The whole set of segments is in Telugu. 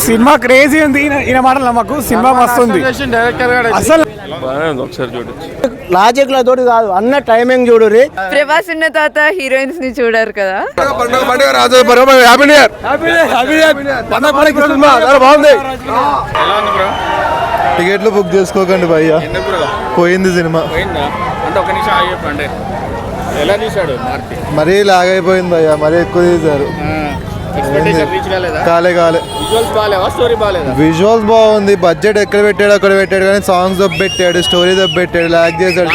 సినిమా క్రేజీ ఉంది. ఈయన మాటలు నమ్మకు, సినిమా మస్తుంది అసలు. లాజిక్ ల తోటి కాదు అన్న టైమింగ్ చూడురి. ప్రభాస్ ఉన్న తర్వాత హీరోయిన్స్ ని చూడరు కదా. టికెట్లు బుక్ చేసుకోకండి భయ్యా, పోయింది సినిమా. మరీ లాగైపోయింది భయ్యా, మరీ ఎక్కువ తీశారు. కాలే విజువల్స్ బాగుంది, బడ్జెట్ ఎక్కడ పెట్టాడు అక్కడ పెట్టాడు, కానీ సాంగ్స్ దెబ్బ పెట్టాడు, స్టోరీ దెబ్బ పెట్టాడు, లాగ్ చేశాడు.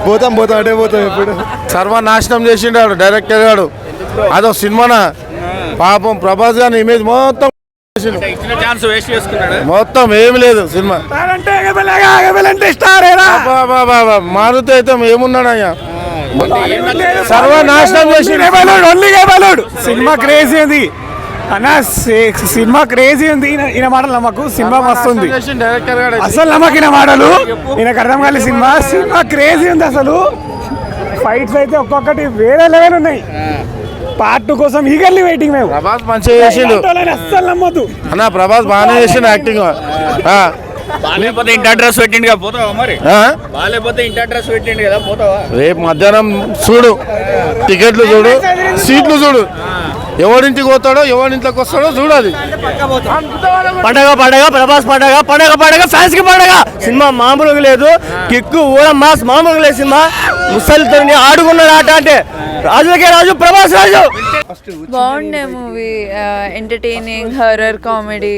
పోతాం అటే పోతాం. ఎప్పుడు సర్వనాశనం చేసిండాడు డైరెక్టర్ గారు. అదో సినిమానా పాపం ప్రభాస్ గారి ఇమేజ్ మొత్తం ఏమి లేదు సినిమా. మారుతి అయితే ఏమున్నాడు అయ్యా, సర్వనాశనం చేసి. సినిమా క్రేజీ ఉంది అన్న, సినిమా క్రేజీ ఉంది. ఈయన మాటలు నమ్మకు, సినిమా మస్తుంది అసలు. నమ్మకు ఈయన మాటలు, ఈయనకు అర్థం కాలేదు. సినిమా క్రేజీ ఉంది అసలు. ఫైట్స్ అయితే ఒక్కొక్కటి వేరే లెవెల్ ఉన్నాయి. పార్ట్ 2 కోసం ఈగర్లీ వెయిటింగ్. మేము ప్రభాస్ మంచిగా చేసిండు అస్సలు నమ్మద్దు అన్న, ప్రభాస్ బాగానే చేసిండు యాక్టింగ్. రేపు మధ్యాహ్నం చూడు, టికెట్లు చూడు, సీట్లు చూడు, ఎవరింటికి పోతాడో ఎవరింట్లోకి వస్తాడో చూడాలి. పండగ ప్రభాస్ పండగ ఫ్యాన్స్ కి పండగ. సినిమా మామూలుగా లేదు, కిక్కు కూడా మాస్ మామూలుగా లేదు. సినిమా ముసలితో ఆడుకున్నాడు ఆట అంటే రాజులకే రాజు, ప్రభాస్ రాజు. బాగుండే మూవీ, ఎంటర్టైనింగ్ హారర్ కామెడీ.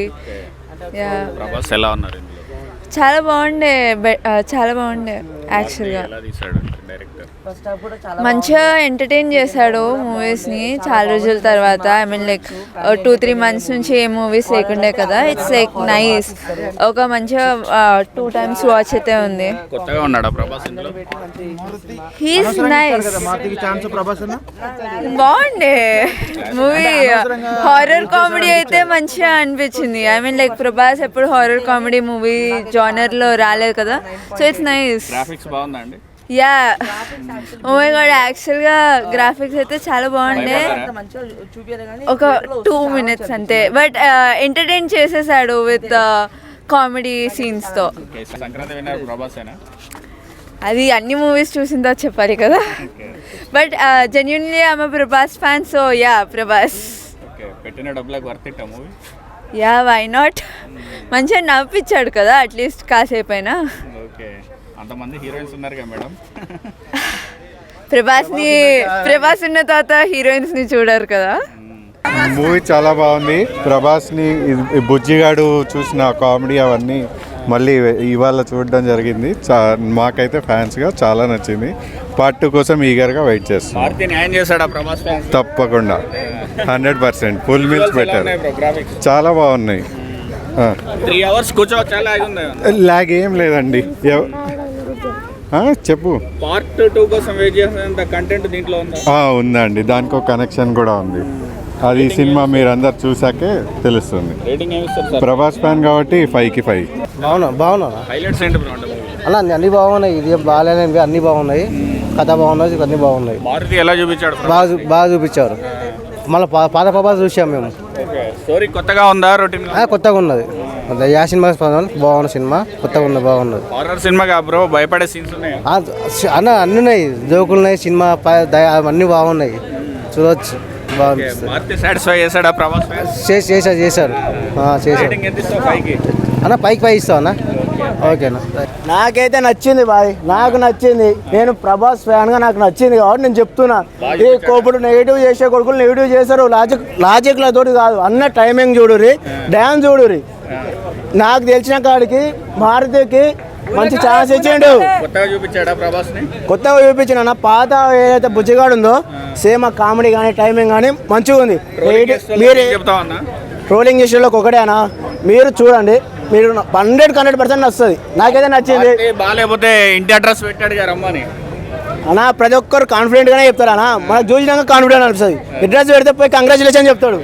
చాలా బాగుండే యాక్చువల్గా. మంచిగా ఎంటర్టైన్ చేశాడు మూవీస్ని చాలా రోజుల తర్వాత. ఐ మీన్ లైక్ 2-3 months నుంచి ఏ మూవీస్ లేకుండే కదా. It's like nice. ఒక మంచిగా 2 times వాచ్ అయితే ఉంది. హీస్ నైస్, బాగుండే మూవీ. హారర్ కామెడీ అయితే మంచిగా అనిపించింది. ఐ మీన్ లైక్ ప్రభాస్ ఎప్పుడు హారర్ కామెడీ మూవీ జానర్లో రాలేదు కదా. So it's nice. Yeah, oh my god, యాక్చువల్గా గ్రాఫిక్స్ అయితే చాలా బాగుండే. ఒక 2 minutes అంతే, బట్ ఎంటర్టైన్ చేసేసాడు విత్ కామెడీ సీన్స్తో. అది అన్ని మూవీస్ చూసిన తర్వాత చెప్పాలి కదా. But genuinely I'm Prabhas fan, so yeah Prabhas. Yeah, why not. మంచిగా నవ్విచ్చాడు కదా అట్లీస్ట్ కాసేపు అయినా. అంతమంది హీరోయిన్స్ ఉన్నారు కదా మేడం, ప్రభాస్ ఉన్న తర్వాత హీరోయిన్స్ ని చూడరు కదా. మూవీ చాలా బాగుంది. ప్రభాస్ని బుజ్జిగాడు చూసిన కామెడీ అవన్నీ మళ్ళీ ఇవాళ చూడడం జరిగింది. మాకైతే ఫ్యాన్స్గా చాలా నచ్చింది. పార్ట్ 2 కోసం ఈగర్గా వెయిట్ చేస్తాం. తప్పకుండా 100% ఫుల్ మీల్స్ పెట్టారు, చాలా బాగున్నాయి. 3 hours కూర్చోవచ్చా? లాగ్ ఏం లేదండి. చెప్పు. పార్ట్ 2 కోసం వెయిట్ చేసేంత కంటెంట్ దీంట్లో ఉందా? ఉందండి, దానికి ఒక కనెక్షన్ కూడా ఉంది. అది సినిమా మీరందరు చూసాకే తెలుస్తుంది. రేటింగ్ ఏమి ఇస్తారు సార్? ప్రభాస్ ఫ్యాన్ కాబట్టి 5కి 5. బాగున్నా హైలైట్స్ ఏంటి బ్రో? అలా అన్ని బాగున్నాయి. ఇది బాగాలేనివి అన్ని బాగున్నాయి. కథ బాగున్నాయి, అన్ని బాగున్నాయి. మారుతి ఎలా చూపించాడు? బాగా చూపించారు. మళ్ళీ పాత ప్రభాస్ చూసాం మేము. స్టోరీ కొత్తగా ఉందా? రొటీన్ కొత్తగా ఉన్నది. యాసిన్ మాస్ బాగున్న సినిమా, కొత్తగా ఉన్నది, బాగున్నది. హారర్ సినిమా కా బ్రో? భయపడే సీన్స్ ఉన్నాయా? అన్నీ ఉన్నాయి, జోకులు ఉన్నాయి. సినిమా అన్నీ బాగున్నాయి, చూడవచ్చు. సాటిస్ఫై చేశాడా ప్రభాస్? చేశారు. అన్న 5కి 5 ఇస్తావు అన్న. ఓకేనా, నాకైతే నచ్చింది బాయ్, నాకు నచ్చింది. నేను ప్రభాస్ ఫ్యాన్గా నాకు నచ్చింది కాబట్టి నేను చెప్తున్నా. ఈ కోపుడు నెగిటివ్ చేసే కొడుకులు నెగిటివ్ చేశారు. లాజిక్ల తోటి కాదు అన్న టైమింగ్ చూడురి, డ్యాన్స్ చూడురి. నాకు తెలిసిన కాడికి మారుతికి మంచి ఛాన్స్ ఇచ్చిండు. కొత్తగా చూపించిన పాత ఏదైతే బుజ్జిగాడు ఉందో సేమ్ ఆ కామెడీ కానీ టైమింగ్ కానీ మంచిగా ఉంది. మీరు ట్రోలింగ్ చేసేలోకి ఒకటేనా, మీరు చూడండి, మీరు 100% వస్తుంది. నాకైతే నచ్చింది. బాగాలేకపోతే ఇంటి అడ్రస్ పెట్టాడు కదా రమ్మని అన్నా, ప్రతి ఒక్కరు కాన్ఫిడెంట్గానే చెప్తారు అన్న. మనకు చూసినాక కాన్ఫిడెంట్ అనిపిస్తుంది. అడ్రస్ పెడితే పోయి కంగ్రాచులేషన్ చెప్తాడు.